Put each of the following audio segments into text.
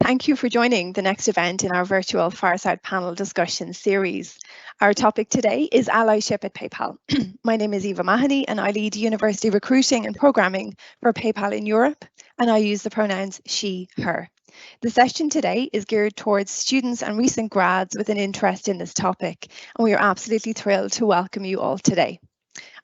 Thank you for joining the next event in our virtual Fireside panel discussion series. Our topic today is Allyship at PayPal. My name is Eva Mahoney and I lead university recruiting and programming for PayPal in Europe, and I use the pronouns she, her. The session today is geared towards students and recent grads with an interest in this topic, and we are absolutely thrilled to welcome you all today.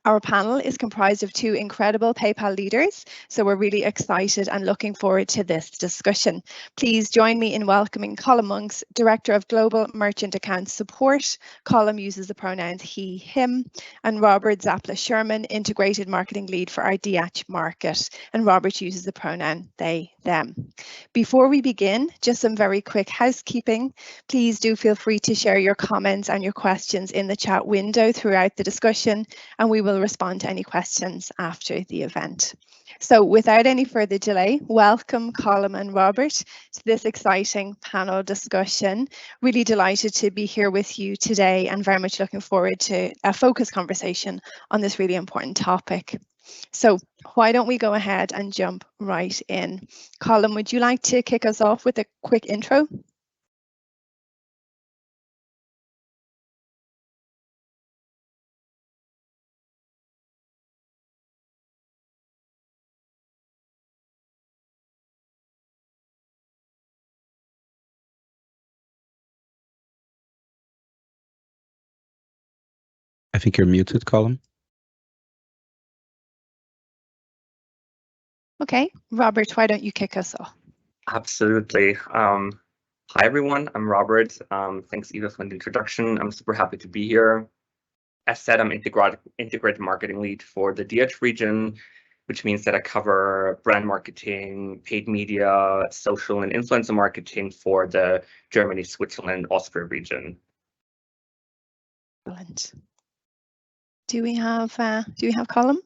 Our panel is comprised of two incredible PayPal leaders, so we're really excited and looking forward to this discussion. Please join me in welcoming Colm Monks, Director of Global Merchant Account Support. Colm uses the pronouns he, him, and Robert Zapla-Sherman, Integrated Marketing Lead for our DH market, and Robert uses the pronoun they, them. Before we begin, just some very quick housekeeping. Please do feel free to share your comments and your questions in the chat window throughout the discussion, and we will respond to any questions after the event. So without any further delay, welcome Colm and Robert to this exciting panel discussion. Really delighted to be here with you today and very much looking forward to a focused conversation on this really important topic. So why don't we go ahead and jump right in. Colm, would you like to kick us off with a quick intro? I think you're muted, Colm. Okay, Robert, why don't you kick us off? Absolutely. Hi, everyone. I'm Robert. Thanks, Eva, for the introduction. I'm super happy to be here. As said, I'm integrated marketing lead for the DH region, which means that I cover brand marketing, paid media, social and influencer marketing for the Germany, Switzerland, Austria region. Excellent. Do we have Colm?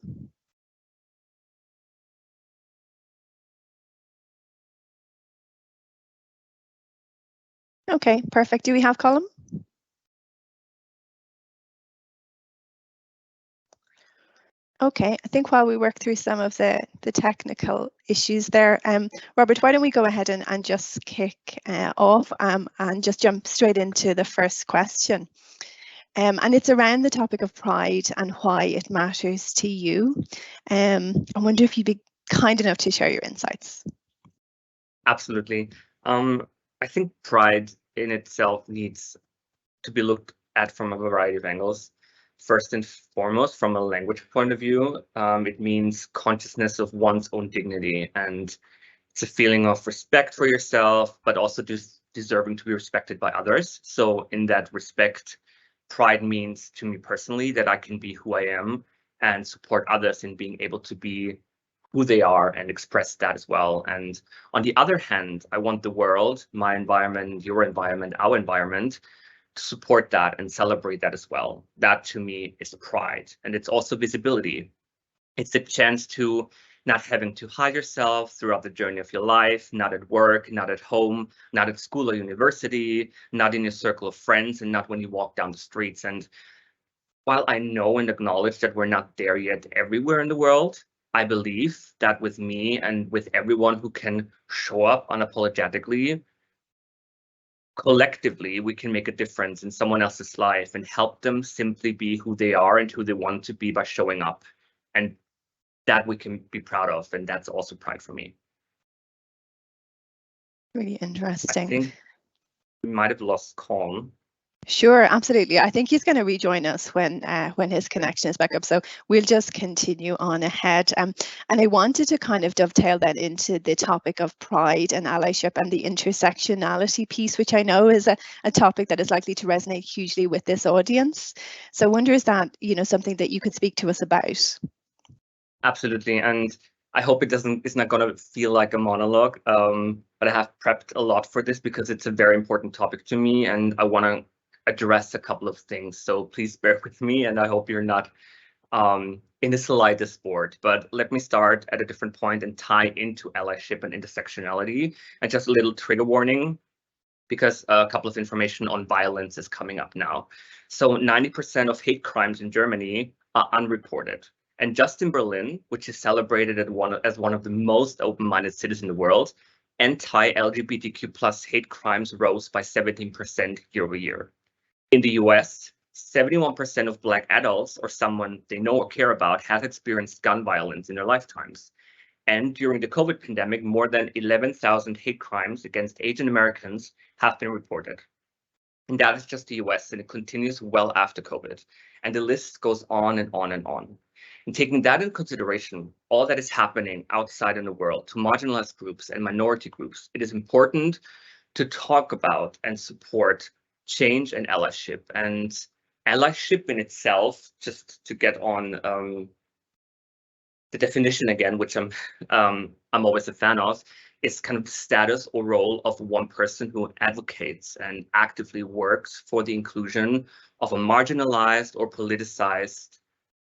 Okay, perfect. Do we have Colm? Okay, I think while we work through some of the technical issues there, Robert, why don't we go ahead and just kick off and just jump straight into the first question. And it's around the topic of pride and why it matters to you. I wonder if you'd be kind enough to share your insights. Absolutely. I think pride in itself needs to be looked at from a variety of angles. First and foremost, from a language point of view, it means consciousness of one's own dignity, and it's a feeling of respect for yourself, but also just deserving to be respected by others. So in that respect, pride means to me personally that I can be who I am and support others in being able to be who they are and express that as well. And on the other hand, I want the world, my environment, your environment, our environment, to support that and celebrate that as well. That to me is pride. And it's also visibility. It's a chance to not having to hide yourself throughout the journey of your life, not at work, not at home, not at school or university, not in your circle of friends, and not when you walk down the streets. And while I know and acknowledge that we're not there yet everywhere in the world, I believe that with me and with everyone who can show up unapologetically, collectively, we can make a difference in someone else's life and help them simply be who they are and who they want to be by showing up. And that we can be proud of. And that's also pride for me. Really interesting. I think we might have lost Colm. Sure, absolutely. I think he's going to rejoin us when his connection is back up. So we'll just continue on ahead. And I wanted to kind of dovetail that into the topic of pride and allyship and the intersectionality piece, which I know is a topic that is likely to resonate hugely with this audience. So I wonder, is that, something that you could speak to us about? Absolutely. And I hope it's not going to feel like a monologue, but I have prepped a lot for this because it's a very important topic to me and I want to address a couple of things. So please bear with me and I hope you're not in the slightest bored. But let me start at a different point and tie into allyship and intersectionality. And just a little trigger warning, because a couple of information on violence is coming up now. So 90% of hate crimes in Germany are unreported. And just in Berlin, which is celebrated as one of the most open-minded cities in the world, anti-LGBTQ plus hate crimes rose by 17% year over year. In the US, 71% of Black adults or someone they know or care about have experienced gun violence in their lifetimes. And during the COVID pandemic, more than 11,000 hate crimes against Asian Americans have been reported. And that is just the US, and it continues well after COVID. And the list goes on and on and on. And taking that into consideration, all that is happening outside in the world to marginalized groups and minority groups, it is important to talk about and support change and allyship. And allyship in itself, just to get on the definition again, which I'm always a fan of, is kind of the status or role of one person who advocates and actively works for the inclusion of a marginalized or politicized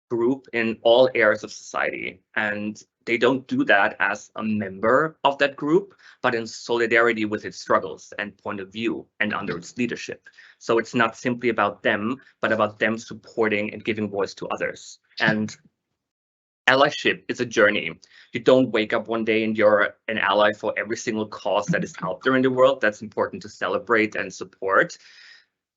group in all areas of society. And they don't do that as a member of that group, but in solidarity with its struggles and point of view and under its leadership. So it's not simply about them, but about them supporting and giving voice to others. And allyship is a journey. You don't wake up one day and you're an ally for every single cause that is out there in the world. That's important to celebrate and support.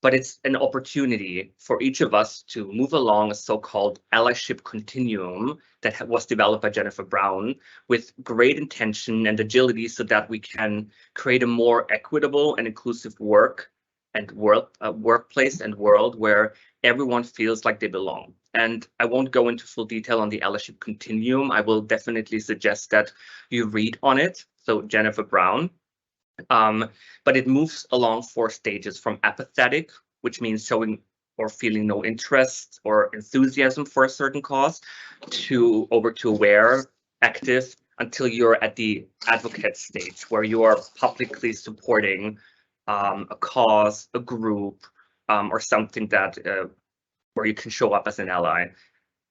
But it's an opportunity for each of us to move along a so-called allyship continuum that was developed by Jennifer Brown with great intention and agility so that we can create a more equitable and inclusive workplace and world where everyone feels like they belong. And I won't go into full detail on the allyship continuum. I will definitely suggest that you read on it. So Jennifer Brown. But it moves along 4 stages from apathetic, which means showing or feeling no interest or enthusiasm for a certain cause, over to aware, active, until you're at the advocate stage, where you are publicly supporting a cause, a group, or something that where you can show up as an ally.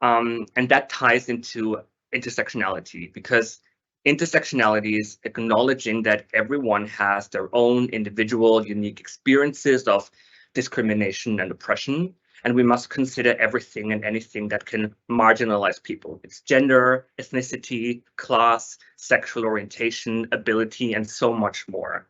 And that ties into intersectionality, because intersectionality is acknowledging that everyone has their own individual, unique experiences of discrimination and oppression, and we must consider everything and anything that can marginalize people. It's gender, ethnicity, class, sexual orientation, ability, and so much more.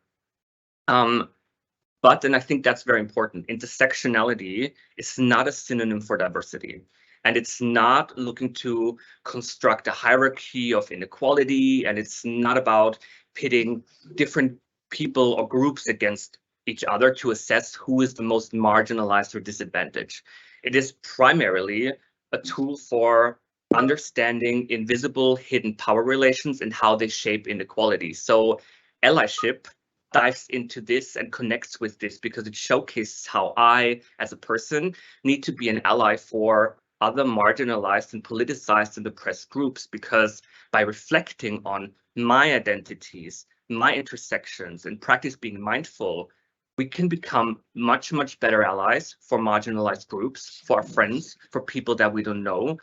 But, and I think that's very important, intersectionality is not a synonym for diversity. And it's not looking to construct a hierarchy of inequality, and it's not about pitting different people or groups against each other to assess who is the most marginalized or disadvantaged. It is primarily a tool for understanding invisible hidden power relations and how they shape inequality. So allyship dives into this and connects with this because it showcases how I, as a person, need to be an ally for other marginalized and politicized and oppressed groups, because by reflecting on my identities, my intersections, and practice being mindful, we can become much, much better allies for marginalized groups, for our friends, for people that we don't know,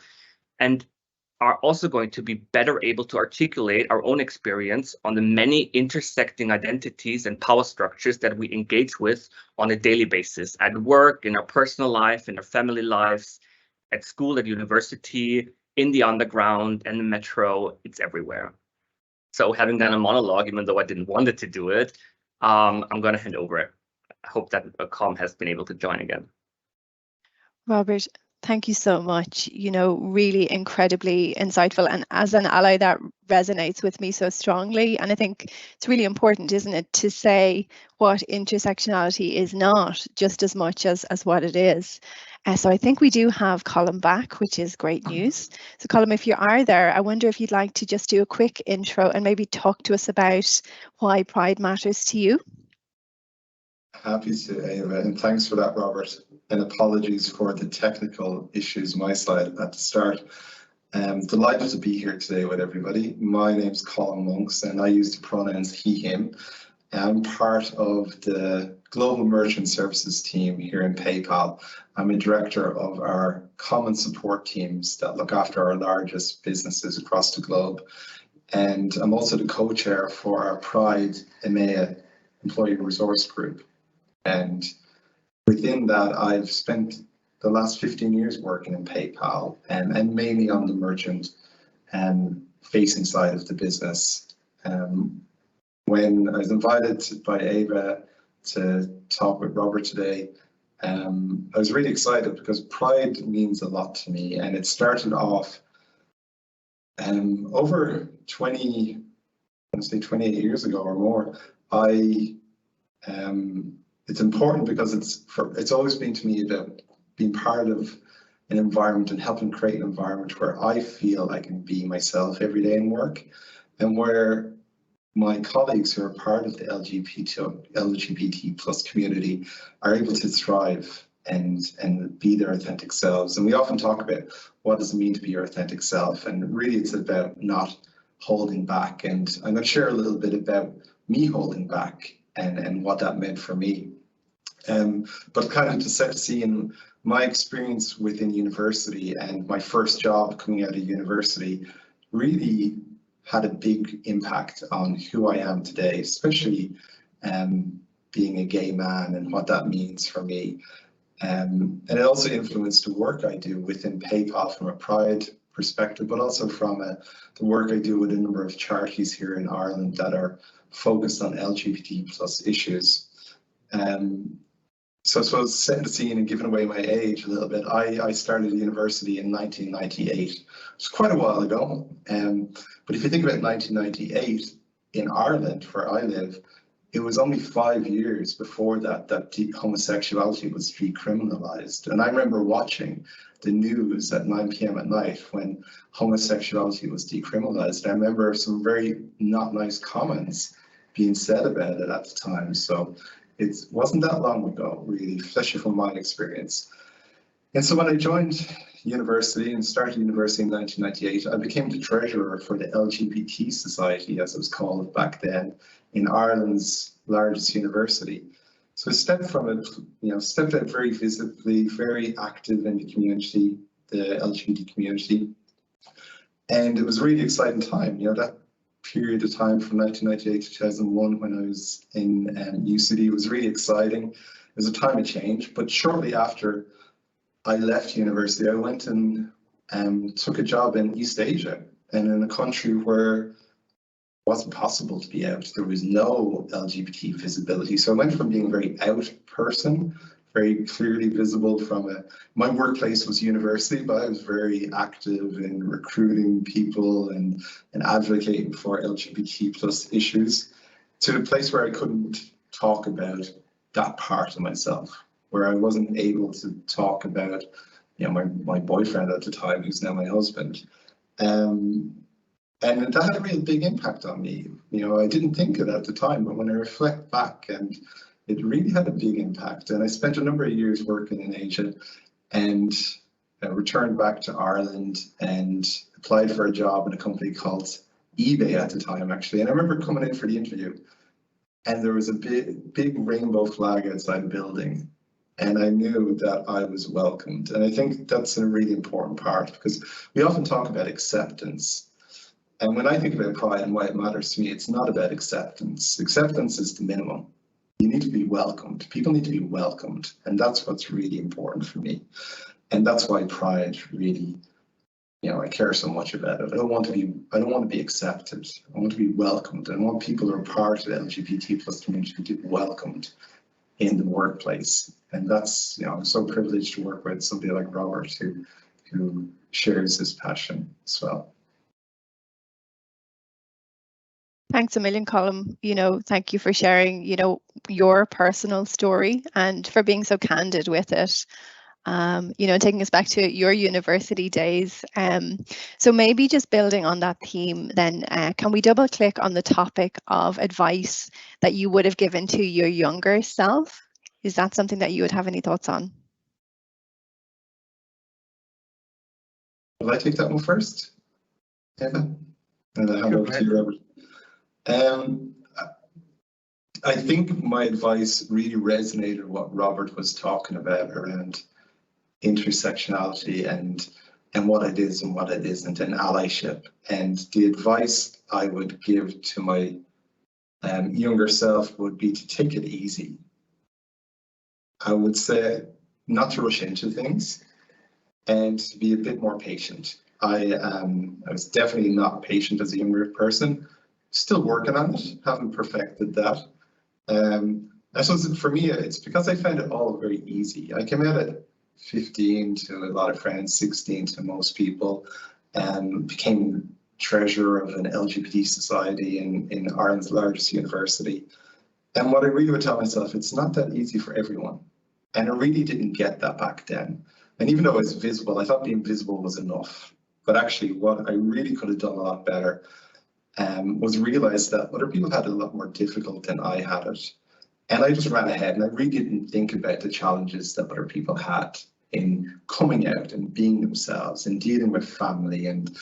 and are also going to be better able to articulate our own experience on the many intersecting identities and power structures that we engage with on a daily basis, at work, in our personal life, in our family lives, at school, at university, in the underground and the metro. It's everywhere. So having done a monologue, even though I didn't want it to do it, I'm going to hand over it. I hope that Com has been able to join again. Robert, thank you so much. You know, really incredibly insightful. And as an ally, that resonates with me so strongly. And I think it's really important, isn't it, to say what intersectionality is not just as much as what it is. So I think we do have Colm back, which is great news. So Colm, if you are there, I wonder if you'd like to just do a quick intro and maybe talk to us about why Pride matters to you. Happy to, Ava, and thanks for that, Robert. And apologies for the technical issues my side at the start. Delighted to be here today with everybody. My name's Colm Monks and I use the pronouns he, him. I'm part of the Global Merchant Services team here in PayPal. I'm a director of our common support teams that look after our largest businesses across the globe. And I'm also the co-chair for our Pride EMEA Employee Resource Group. And within that, I've spent the last 15 years working in PayPal and mainly on the merchant facing side of the business. when I was invited by Ava to talk with Robert today, I was really excited because pride means a lot to me, and it started off over 28 years ago or more. It's important because it's always been to me about being part of an environment and helping create an environment where I feel I can be myself every day in work, and where my colleagues who are part of the LGBT plus community are able to thrive and be their authentic selves. And we often talk about what does it mean to be your authentic self, and really it's about not holding back. And I'm going to share a little bit about me holding back and what that meant for me. But kind of to set the scene, my experience within university and my first job coming out of university really had a big impact on who I am today, especially being a gay man and what that means for me. And it also influenced the work I do within PayPal from a pride perspective, but also from the work I do with a number of charities here in Ireland that are focused on LGBT plus issues. So I suppose setting the scene and giving away my age a little bit, I started university in 1998. It's quite a while ago. But if you think about 1998 in Ireland, where I live, it was only 5 years before that homosexuality was decriminalized. And I remember watching the news at 9 p.m. at night when homosexuality was decriminalized. I remember some very not nice comments being said about it at the time. So it wasn't that long ago, really, especially from my experience. And so when I joined university and started university in 1998, I became the treasurer for the LGBT Society, as it was called back then, in Ireland's largest university. So I stepped out very visibly, very active in the community, the LGBT community. And it was a really exciting time, that period of time from 1998 to 2001 when I was in UCD was really exciting. It was a time of change, but shortly after I left university, I went and took a job in East Asia, and in a country where it wasn't possible to be out. There was no LGBT visibility. So I went from being a very out person, very clearly visible from my workplace was university, but I was very active in recruiting people and advocating for LGBT plus issues, to a place where I couldn't talk about that part of myself, where I wasn't able to talk about, my boyfriend at the time, who's now my husband. And that had a real big impact on me. I didn't think it at the time, but when I reflect back, and it really had a big impact. And I spent a number of years working in Asia, and returned back to Ireland and applied for a job in a company called eBay at the time, actually. And I remember coming in for the interview, and there was a big rainbow flag outside the building. And I knew that I was welcomed. And I think that's a really important part, because we often talk about acceptance. And when I think about pride and why it matters to me, it's not about acceptance. Acceptance is the minimum. You need to be welcomed. People need to be welcomed. And that's what's really important for me. And that's why pride really, I care so much about it. I don't want to be accepted. I want to be welcomed. I want people who are part of the LGBT plus community to be welcomed in the workplace. And that's, I'm so privileged to work with somebody like Robert who shares this passion as well. Thanks a million, Colm. Thank you for sharing, your personal story and for being so candid with it. Taking us back to your university days. So maybe just building on that theme, then can we double click on the topic of advice that you would have given to your younger self? Is that something that you would have any thoughts on? Will I take that one first, Eva? And then hand over to you, Robert. I think my advice really resonated with what Robert was talking about around intersectionality and what it is and what it isn't, and allyship. And the advice I would give to my younger self would be to take it easy. I would say not to rush into things and to be a bit more patient. I was definitely not patient as a younger person, still working on it, haven't perfected that. I suppose for me, it's because I found it all very easy. I came out at 15 to a lot of friends, 16 to most people, and became treasurer of an LGBT society in Ireland's largest university. And what I really would tell myself, it's not that easy for everyone. And I really didn't get that back then. And even though I was visible, I thought being visible was enough. But actually, what I really could have done a lot better was realize that other people had it a lot more difficult than I had it. And I just ran ahead and I really didn't think about the challenges that other people had in coming out and being themselves and dealing with family and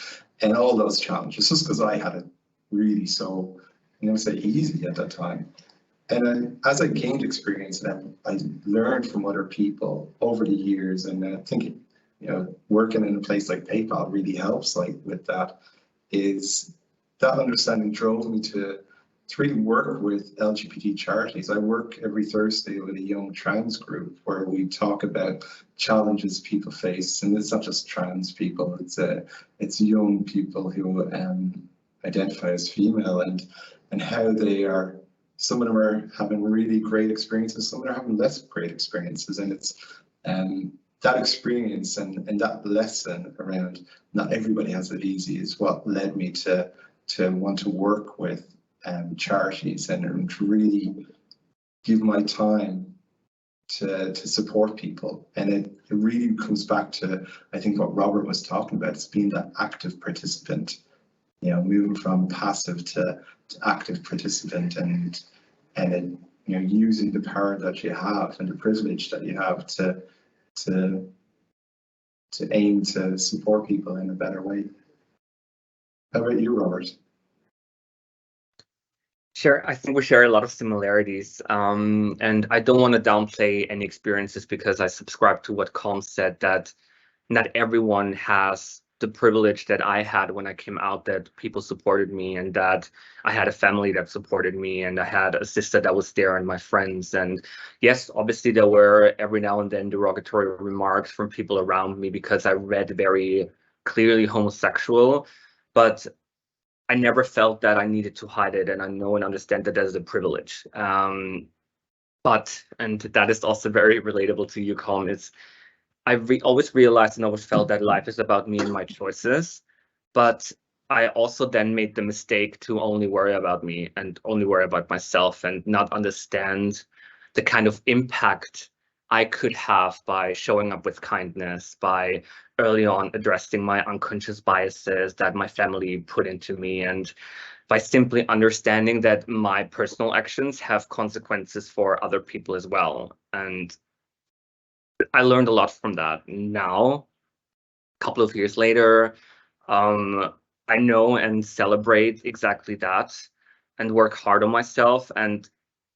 all those challenges, just because I had it really so, say easy at that time. And as I gained experience and I learned from other people over the years, and I think, working in a place like PayPal really helps with that, is that understanding drove me to really work with LGBT charities. I work every Thursday with a young trans group where we talk about challenges people face, and it's not just trans people, it's young people who identify as female and how they are. Some of them are having really great experiences, some of them are having less great experiences, and it's that experience and that lesson around not everybody has it easy is what led me to want to work with charities and to really give my time to support people. And it really comes back to, I think, what Robert was talking about, it's being that active participant, moving from passive to active participant and using the power that you have and the privilege that you have to aim to support people in a better way. How about you, Robert? Sure, I think we share a lot of similarities, and I don't want to downplay any experiences because I subscribe to what Colm said, that not everyone has the privilege that I had when I came out, that people supported me and that I had a family that supported me and I had a sister that was there and my friends. And yes, obviously there were every now and then derogatory remarks from people around me because I read very clearly homosexual, but I never felt that I needed to hide it, and I know and understand that that is a privilege. But, and that is also very relatable to you, Colm, is I always realized and always felt that life is about me and my choices, but I also then made the mistake to only worry about me and only worry about myself and not understand the kind of impact I could have by showing up with kindness, by early on addressing my unconscious biases that my family put into me, and by simply understanding that my personal actions have consequences for other people as well. And I learned a lot from that. Now, a couple of years later, I know and celebrate exactly that and work hard on myself and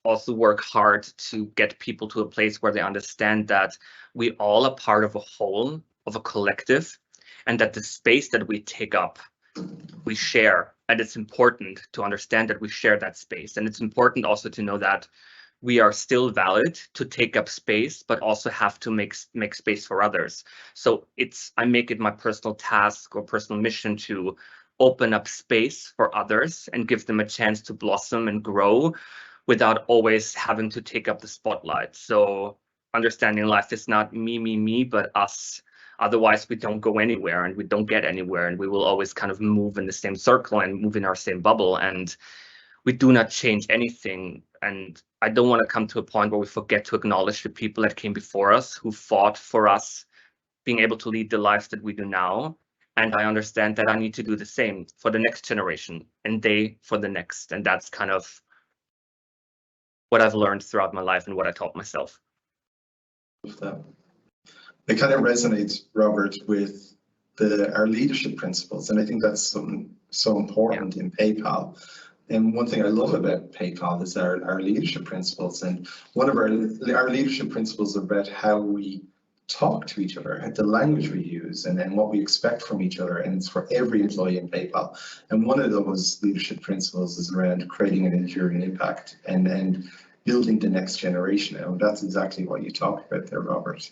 also work hard to get people to a place where they understand that we all are part of a whole, of a collective, and that the space that we take up, we share. And it's important to understand that we share that space. And it's important also to know that we are still valid to take up space, but also have to make space for others. So I make it my personal task or personal mission to open up space for others and give them a chance to blossom and grow without always having to take up the spotlight. So understanding life is not me, but us. Otherwise, we don't go anywhere and we don't get anywhere, and we will always kind of move in the same circle and move in our same bubble, and we do not change anything. And I don't want to come to a point where we forget to acknowledge the people that came before us, who fought for us being able to lead the lives that we do now. And I understand that I need to do the same for the next generation and they for the next. And that's kind of what I've learned throughout my life and what I taught myself. It kind of resonates, Robert, with our leadership principles. And I think that's something so important in PayPal. And one thing I love about PayPal is our leadership principles. And one of our leadership principles is about how we talk to each other, the language we use, and then what we expect from each other. And it's for every employee in PayPal. And one of those leadership principles is around creating an enduring impact and building the next generation. And that's exactly what you talked about there, Robert.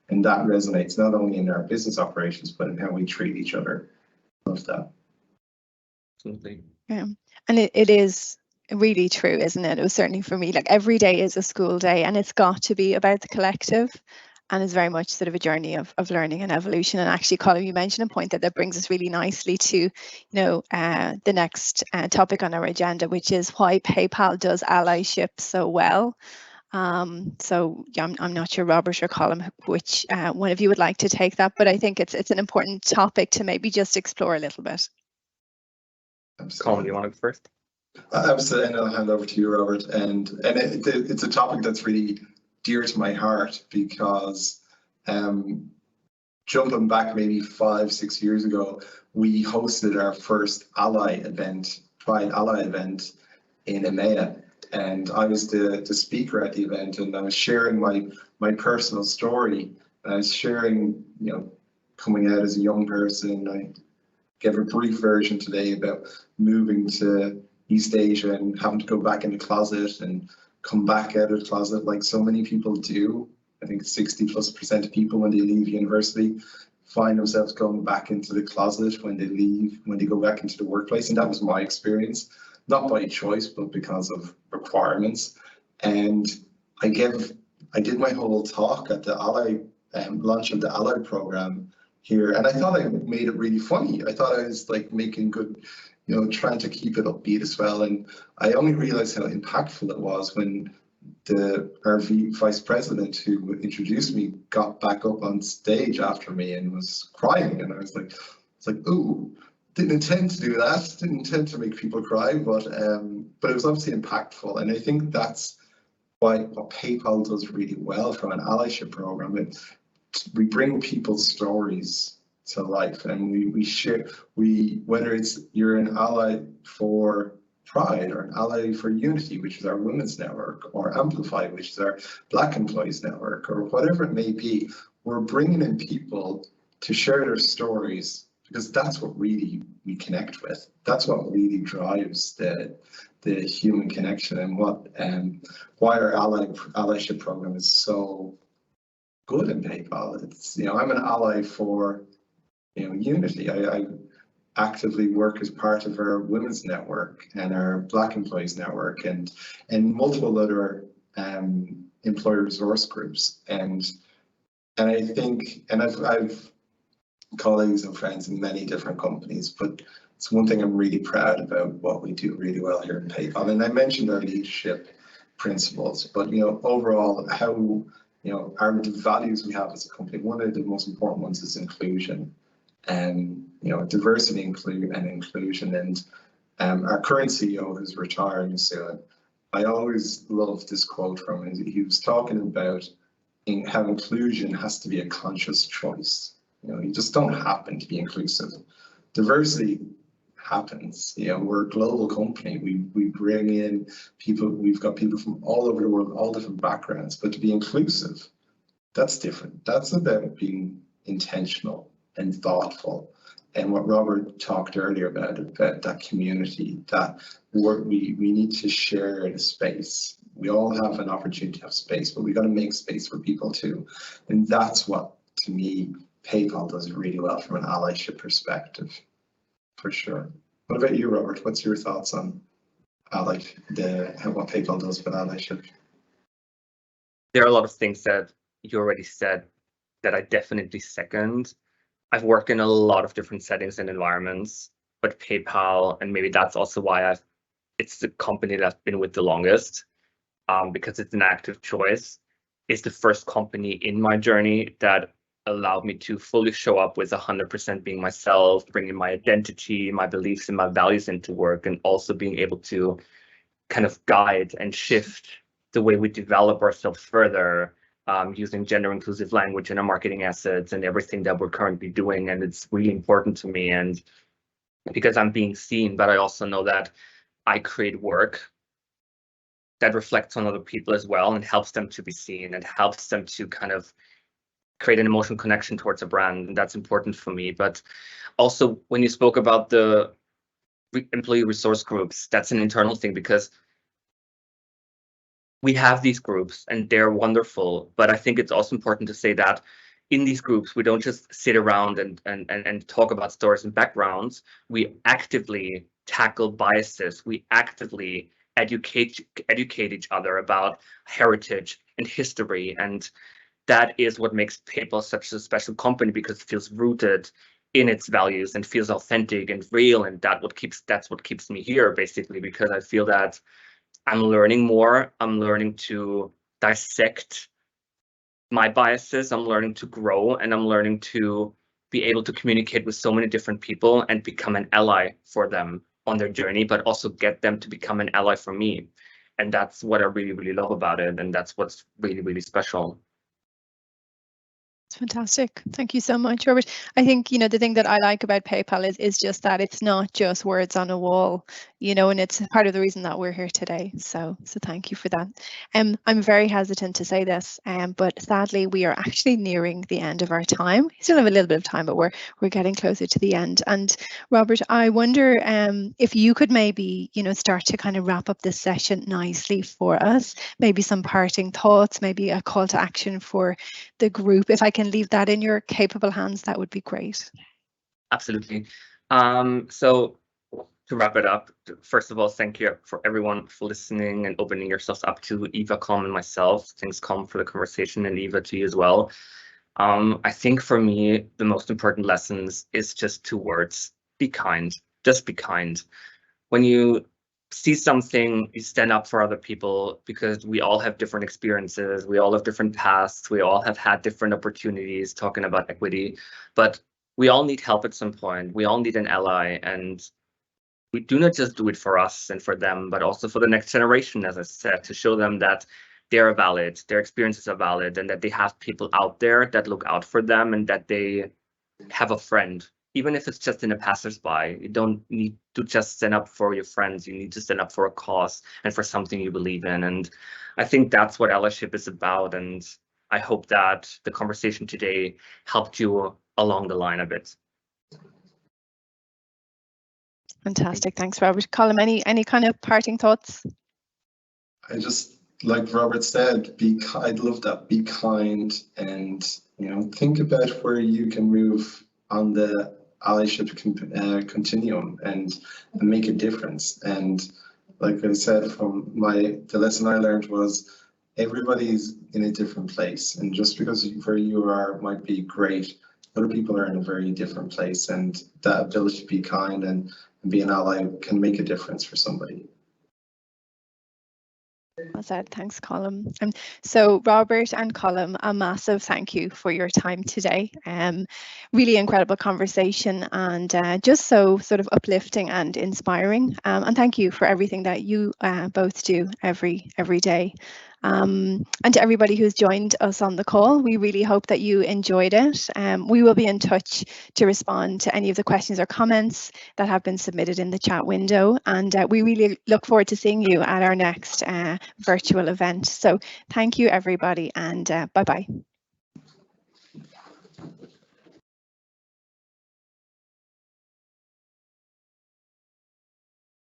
And that resonates not only in our business operations, but in how we treat each other. Love that. Absolutely. Yeah, and it is really true, isn't it? It was certainly for me, like every day is a school day, and it's got to be about the collective, and it's very much sort of a journey of learning and evolution. And actually, Colin, you mentioned a point that brings us really nicely to, the next topic on our agenda, which is why PayPal does allyship so well. So yeah, I'm not sure, Robert or Colin, which one of you would like to take that, but I think it's an important topic to maybe just explore a little bit. Colin, do you want to go first? Absolutely, and I'll hand over to you, Robert. And it's a topic that's really dear to my heart because jumping back maybe 5-6 years ago, we hosted our first Pride Ally event in EMEA. And I was the speaker at the event, and I was sharing my personal story. I was sharing, coming out as a young person. I gave a brief version today about moving to East Asia and having to go back in the closet and come back out of the closet like so many people do. I think 60+% of people when they leave university find themselves going back into the closet when they go back into the workplace. And that was my experience, not by choice, but because of requirements. And I did my whole talk at the Ally launch of the Ally program here, and I thought I made it really funny. I thought I was like making good, trying to keep it upbeat as well. And I only realized how impactful it was when our vice president who introduced me got back up on stage after me and was crying, and I was like, ooh, didn't intend to do that, didn't intend to make people cry, but it was obviously impactful. And I think that's what PayPal does really well from an allyship program. We bring people's stories to life, and we share, whether it's you're an ally for Pride or an ally for Unity, which is our women's network, or Amplify, which is our Black employees network, or whatever it may be, we're bringing in people to share their stories, because that's what really we connect with. That's what really drives the human connection, and why our allyship program is so good in PayPal. It's, I'm an ally for Unity. I actively work as part of our women's network and our Black employees network and multiple other employee resource groups. And I think, and I've colleagues and friends in many different companies, but it's one thing I'm really proud about what we do really well here in PayPal. And I mentioned our leadership principles, but overall, how the values we have as a company, one of the most important ones is inclusion, and diversity and inclusion. And our current CEO, who's retiring soon, I always love this quote from him. He was talking about how inclusion has to be a conscious choice. You just don't happen to be inclusive. Diversity happens. We're a global company. We bring in people. We've got people from all over the world, all different backgrounds. But to be inclusive, that's different. That's about being intentional and thoughtful. And what Robert talked earlier about that community, that we need to share the space. We all have an opportunity to have space, but we got to make space for people too. And that's what, to me, PayPal does really well from an allyship perspective, for sure. What about you, Robert? What's your thoughts on what PayPal does with allyship? There are a lot of things that you already said that I definitely second. I've worked in a lot of different settings and environments, but PayPal, and maybe that's also why it's the company that I've been with the longest, because it's an active choice, is the first company in my journey that allowed me to fully show up with 100% being myself, bringing my identity, my beliefs and my values into work, and also being able to kind of guide and shift the way we develop ourselves further, using gender inclusive language in our marketing assets and everything that we're currently doing. And it's really important to me, and because I'm being seen, but I also know that I create work that reflects on other people as well and helps them to be seen and helps them to kind of create an emotional connection towards a brand. And that's important for me. But also when you spoke about the employee resource groups, that's an internal thing, because we have these groups and they're wonderful, but I think it's also important to say that in these groups, we don't just sit around and talk about stories and backgrounds. We actively tackle biases. We actively educate each other about heritage and history, and that is what makes PayPal such a special company, because it feels rooted in its values and feels authentic and real, and that's what keeps me here, basically, because I feel that I'm learning more. I'm learning to dissect my biases. I'm learning to grow, and I'm learning to be able to communicate with so many different people and become an ally for them on their journey, but also get them to become an ally for me. And that's what I really, really love about it. And that's what's really, really special. It's fantastic. Thank you so much, Robert. I think, you know, the thing that I like about PayPal is just that it's not just words on a wall, you know, and it's part of the reason that we're here today. So thank you for that. I'm very hesitant to say this, but sadly we are actually nearing the end of our time. We still have a little bit of time, but we're getting closer to the end. And Robert, I wonder if you could maybe, you know, start to kind of wrap up this session nicely for us. Maybe some parting thoughts, maybe a call to action for the group. If I can leave that in your capable hands, that would be great. Absolutely. So to wrap it up, first of all, thank you for everyone for listening and opening yourselves up to Eva, Com, and myself. Thanks, Com, for the conversation, and Eva, to you as well. I think for me, the most important lessons is just 2 words: be kind. Just be kind. When you see something, you stand up for other people, because we all have different experiences, we all have different pasts, we all have had different opportunities talking about equity, but we all need help at some point. We all need an ally, and we do not just do it for us and for them, but also for the next generation, as I said, to show them that they're valid, their experiences are valid, and that they have people out there that look out for them, and that they have a friend. Even if it's just in a passersby, you don't need to just stand up for your friends. You need to stand up for a cause and for something you believe in. And I think that's what allyship is about. And I hope that the conversation today helped you along the line a bit. Fantastic. Thanks, Robert. Colm, any kind of parting thoughts? I just, like Robert said, I'd love that. Be kind, and, you know, think about where you can move on the allyship continuum and make a difference. And like I said, from the lesson I learned was everybody's in a different place, and just because where you are might be great, other people are in a very different place, and that ability to be kind and be an ally can make a difference for somebody. Well said. Thanks, Colm. So Robert and Colm, a massive thank you for your time today. Really incredible conversation, and just so sort of uplifting and inspiring. And thank you for everything that you both do every day. And to everybody who's joined us on the call, we really hope that you enjoyed it. We will be in touch to respond to any of the questions or comments that have been submitted in the chat window. And we really look forward to seeing you at our next virtual event. So thank you, everybody, and bye-bye.